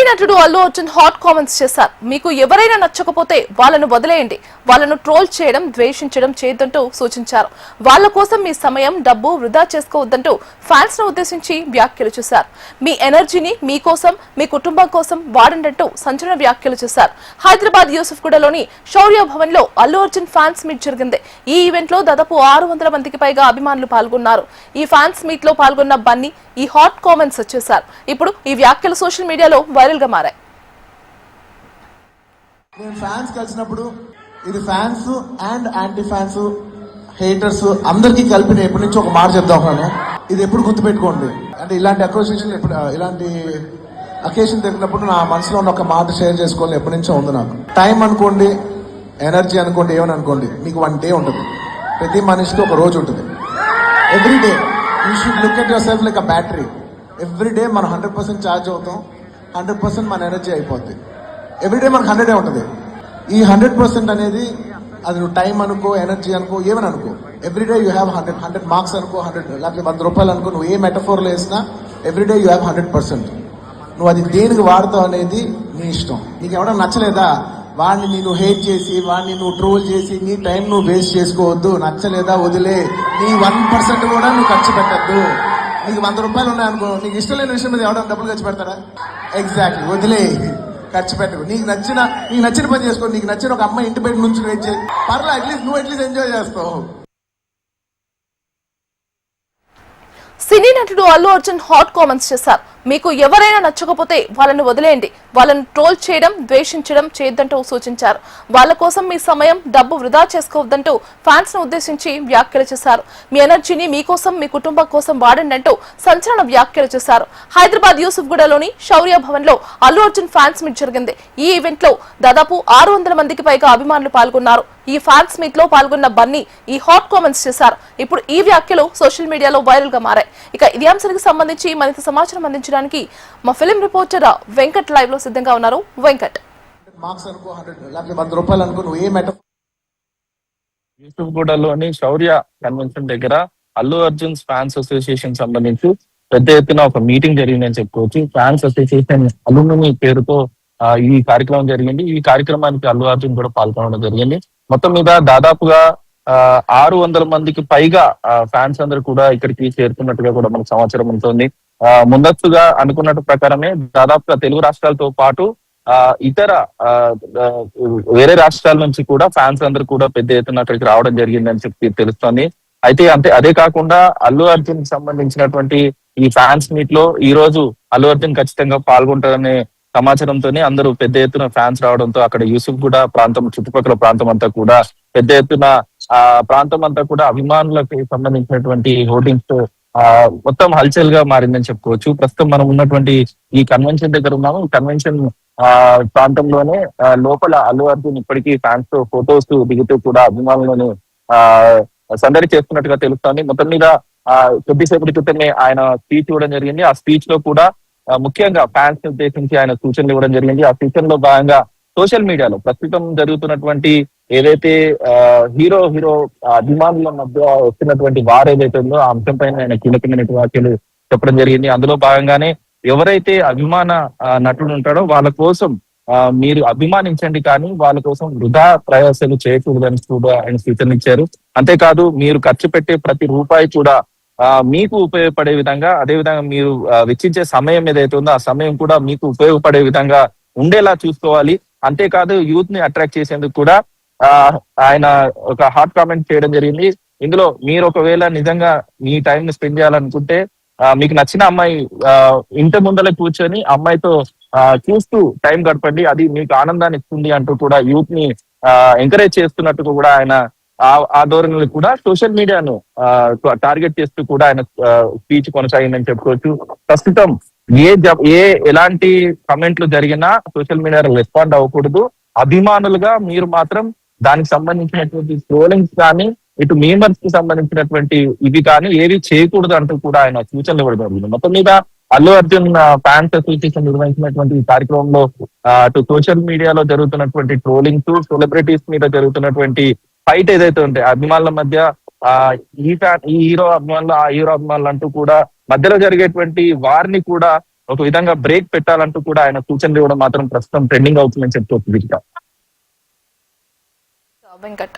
నటుడు Allu Arjun hot comments చేశారు. మీకు ఎవరైనా నచ్చకపోతే వాళ్ళను వదిలేయండి, వాళ్ళను ట్రోల్ చేయడం, ద్వేషించడం చేయొద్దంటూ సూచించారు. వాళ్ళ కోసం మీ సమయం, డబ్బు వృధా చేసుకోవద్దంటూ ఫ్యాన్స్ ను ఉద్దేశించి వ్యాఖ్యలు చేశారు. మీ ఎనర్జీని మీకోసం, మీ కుటుంబం కోసం వాడండంటూ సంచలన వ్యాఖ్యలు చేశారు. హైదరాబాద్ యూసుఫ్గూడలోని శౌర్య భవన్ లో అల్లు అర్జున్ ఫ్యాన్స్ మీట్ జరిగింది. ఈ ఈవెంట్ లో దాదాపు 600 మందికి పైగా అభిమానులు పాల్గొన్నారు. ఈ ఫ్యాన్స్ మీట్ లో పాల్గొన్న బన్నీ ఈ హాట్ కామెంట్స్ చేశారు. ఇప్పుడు ఈ వ్యాఖ్యలు సోషల్ మీడియాలో వైరల్ గా మారాయి. నేను ఫ్యాన్స్ కలిసినప్పుడు ఇది fans and anti fans, haters అందరికీ కలిపి నేను ఎప్పటి నుంచి ఒక మాట చెప్తాను. ఇది ఎప్పుడు గుర్తుపెట్టుకోండి. అంటే ఇలాంటి అసోసియేషన్ ఇలాంటి అకేషన్ జరిగినప్పుడు నా మనసులో ఉన్న ఒక మాట షేర్ చేసుకోవాలని ఎప్పటి నుంచో ఉంది నాకు. టైం అనుకోండి, ఎనర్జీ అనుకోండి, ఏమని అనుకోండి, మీకు 1 డే ఉంటుంది. ప్రతి మనిషికి ఒక రోజు ఉంటుంది. Every day you should look at your self like a battery. Every day మనం 100% ఛార్జ్ అవుతాం, 100% మన ఎనర్జీ అయిపోద్ది. ఎవ్రీడే మనకు 100 ఉంటుంది. ఈ 100% అనేది అది నువ్వు టైం అనుకో, ఎనర్జీ అనుకో, ఏమని అనుకో, ఎవ్రీడే యూ హ్యావ్ 100 మార్క్స్ అనుకో, 100 లేకపోతే 100 రూపాయలు అనుకో, నువ్వు ఏ మెటఫోర్లో వేసినా ఎవ్రీడే యూ హ్యావ్ 100%. నువ్వు అది దేనికి వాడతావు అనేది నీ ఇష్టం. నీకు ఎవడన్నా నచ్చలేదా, వాడిని నేను హేట్ చేసి, వాడిని నువ్వు ట్రోల్ చేసి నీ టైం నువ్వు వేస్ట్ చేసుకోవద్దు. నచ్చలేదా వదిలే. నీ 1% కూడా నువ్వు ఖర్చు పెట్టద్దు. నీకు 100 రూపాయలు ఉన్నాయనుకో, నీకు ఇష్టం లేని విషయం మీద ఎవడన్నా డబ్బులు ఖర్చు పెడతారా? ఎగ్జాక్ట్లీ, వదిలే, ఖర్చు పెట్టకు. నీకు నచ్చిన పని చేసుకో. నీకు నచ్చిన ఒక అమ్మాయి ఇంటి బయట నుంచి వెయిట్ చేయి, పర్లా, అట్లీస్ట్ ఎంజాయ్ చేస్తావు. సినీ నటుడు అల్లు అర్జున్ హాట్ కామెంట్స్ చేశారు. మీకు ఎవరైనా నచ్చకపోతే వాళ్ళను వదిలేయండి, వాళ్ళను ట్రోల్ చేయడం, ద్వేషించడం చేయొద్దంటూ సూచించారు. వాళ్ళ కోసం మీ సమయం, డబ్బు వృధా చేసుకోవద్దంటూ ఫ్యాన్స్ ను ఉద్దేశించి వ్యాఖ్యలు చేశారు. మీ ఎనర్జీని మీకోసం, మీ కుటుంబం కోసం వాడండి అంటూ సంచలన వ్యాఖ్యలు చేశారు. హైదరాబాద్ యూసుఫ్గూడలోని శౌర్య భవన్ లో అల్లు అర్జున్ ఫ్యాన్స్ మీట్ జరిగింది. ఈ ఈవెంట్ లో దాదాపు 600 మందికి పైగా అభిమానులు పాల్గొన్నారు. ఈ ఫ్యాన్స్ మీట్ లో పాల్గొన్న బన్నీ ఈ హాట్ కామెంట్స్ చేశారు. ఇప్పుడు ఈ వ్యాఖ్యలు సోషల్ మీడియాలో వైరల్ గా మారాయి. ఇక ఇదే అంశానికి సంబంధించి మరింత సమాచారం అందించడానికి మా ఫిలిం రిపోర్టర్ వెంకట్ లైవ్ లో సిద్ధంగా ఉన్నారు. వెంకట్, మార్క్స్ అనుకో, 100 రూపాయలు అనుకో, నువ్వు ఏ మెట యూసుఫ్గూడలోని శౌర్య కన్వెన్షన్ దగ్గర అల్లు అర్జున్ ఫ్యాన్స్ అసోసియేషన్ సంబంధించి పెద్ద ఎత్తున ఒక మీటింగ్ జరిగిందని చెప్పుకోవచ్చు. ఫ్యాన్స్ అసోసియేషన్ అలుమిని పేరుతో ఈ కార్యక్రమం జరిగింది. ఈ కార్యక్రమానికి అల్లు అర్జున్ కూడా పాల్గొనడం జరిగింది. మొత్తం మీద దాదాపుగా 600 మందికి పైగా ఫ్యాన్స్ అందరూ కూడా ఇక్కడికి చేరుకున్నట్టుగా కూడా మనకు సమాచారం ఉంటుంది. ముందస్తుగా అనుకున్నట్టు ప్రకారమే దాదాపుగా తెలుగు రాష్ట్రాలతో పాటు ఇతర వేరే రాష్ట్రాల నుంచి కూడా ఫ్యాన్స్ అందరూ కూడా పెద్ద ఎత్తున అక్కడికి రావడం జరిగిందని చెప్పి తెలుస్తోంది. అయితే అదే కాకుండా అల్లు అర్జున్ కి సంబంధించినటువంటి ఈ ఫ్యాన్స్ మీట్ లో ఈ రోజు అల్లు అర్జున్ ఖచ్చితంగా పాల్గొంటారనే సమాచారంతోనే అందరూ పెద్ద ఎత్తున ఫ్యాన్స్ రావడంతో అక్కడ యూసుఫ్గూడ ప్రాంతం, చుట్టుపక్కల ప్రాంతం అంతా కూడా పెద్ద ఎత్తున ప్రాంతం అంతా కూడా అభిమానులకు సంబంధించినటువంటి హోర్డింగ్స్ మొత్తం హల్చల్ గా మారిందని చెప్పుకోవచ్చు. ప్రస్తుతం మనం ఉన్నటువంటి ఈ కన్వెన్షన్ దగ్గర ఉన్నాము. కన్వెన్షన్ ప్రాంతంలోనే లోపల అల్లు అర్జున్ ఇప్పటికీ ఫ్యాన్స్ తో ఫొటోస్ దిగుతూ కూడా అభిమానులను సందడి చేస్తున్నట్టుగా తెలుస్తోంది. మొత్తం మీద కొద్దిసేపటి క్రితమే ఆయన స్పీచ్ ఇవ్వడం జరిగింది. ఆ స్పీచ్ లో కూడా ముఖ్యంగా ఫ్యాన్స్ ని ఉద్దేశించి ఆయన సూచనలు ఇవ్వడం జరిగింది. ఆ సూచనలో భాగంగా సోషల్ మీడియాలో ప్రస్తుతం జరుగుతున్నటువంటి ఏదైతే హీరో అభిమానుల మధ్య వస్తున్నటువంటి వార్ ఏదైతే ఉందో ఆ అంశం పైన ఆయన కీలకమైన వ్యాఖ్యలు చెప్పడం జరిగింది. అందులో భాగంగానే ఎవరైతే అభిమాన నటుడు ఉంటాడో వాళ్ళ కోసం మీరు అభిమానించండి, కానీ వాళ్ళ కోసం వృధా ప్రయాసాలు చేయకూడదని కూడా ఆయన సూచనలు ఇచ్చారు. అంతేకాదు, మీరు ఖర్చు పెట్టే ప్రతి రూపాయి కూడా మీకు ఉపయోగపడే విధంగా, అదే విధంగా మీరు వెచ్చించే సమయం ఏదైతే ఉందో ఆ సమయం కూడా మీకు ఉపయోగపడే విధంగా ఉండేలా చూసుకోవాలి. అంతేకాదు, యూత్ ని అట్రాక్ట్ చేసేందుకు కూడా ఆయన ఒక హాట్ కామెంట్ చేయడం జరిగింది. ఇందులో మీరు ఒకవేళ నిజంగా మీ టైం ని స్పెండ్ చేయాలనుకుంటే మీకు నచ్చిన అమ్మాయి ఇంటి ముందర కూర్చొని అమ్మాయితో చూస్తూ టైం గడపండి, అది మీకు ఆనందాన్ని ఇస్తుంది అంటూ కూడా యూత్ ని ఎంకరేజ్ చేస్తున్నట్టు కూడా ఆయన ఆ ధోరణిలో కూడా సోషల్ మీడియాను టార్గెట్ చేస్తూ కూడా ఆయన స్పీచ్ కొనసాగిందని చెప్పుకోవచ్చు. ప్రస్తుతం ఎలాంటి కమెంట్లు జరిగినా సోషల్ మీడియాలో రెస్పాండ్ అవ్వకూడదు. అభిమానులుగా మీరు మాత్రం దానికి సంబంధించినటువంటి ట్రోలింగ్స్ కానీ, ఇటు మీమర్స్ కి సంబంధించినటువంటి ఇవి కానీ ఏవి చేయకూడదు అంటూ కూడా ఆయన సూచనలు ఇవ్వడం జరిగింది. మొత్తం మీద అల్లు అర్జున్ ఫ్యాన్స్ అసోసియేషన్ నిర్వహించినటువంటి ఈ కార్యక్రమంలో అటు సోషల్ మీడియాలో జరుగుతున్నటువంటి ట్రోలింగ్స్, సెలబ్రిటీస్ మీద జరుగుతున్నటువంటి ఫైట్ ఏదైతే ఉంటాయి అభిమానుల మధ్య, ఈ హీరో అభిమానులు, ఆ హీరో అభిమానులు అంటూ కూడా మధ్యలో జరిగేటువంటి వారిని కూడా ఒక విధంగా బ్రేక్ పెట్టాలంటూ కూడా ఆయన సూచనలు ఇవ్వడం మాత్రం ప్రస్తుతం ట్రెండింగ్ అవుతుందని చెప్పుకోవచ్చు. వెంకట్.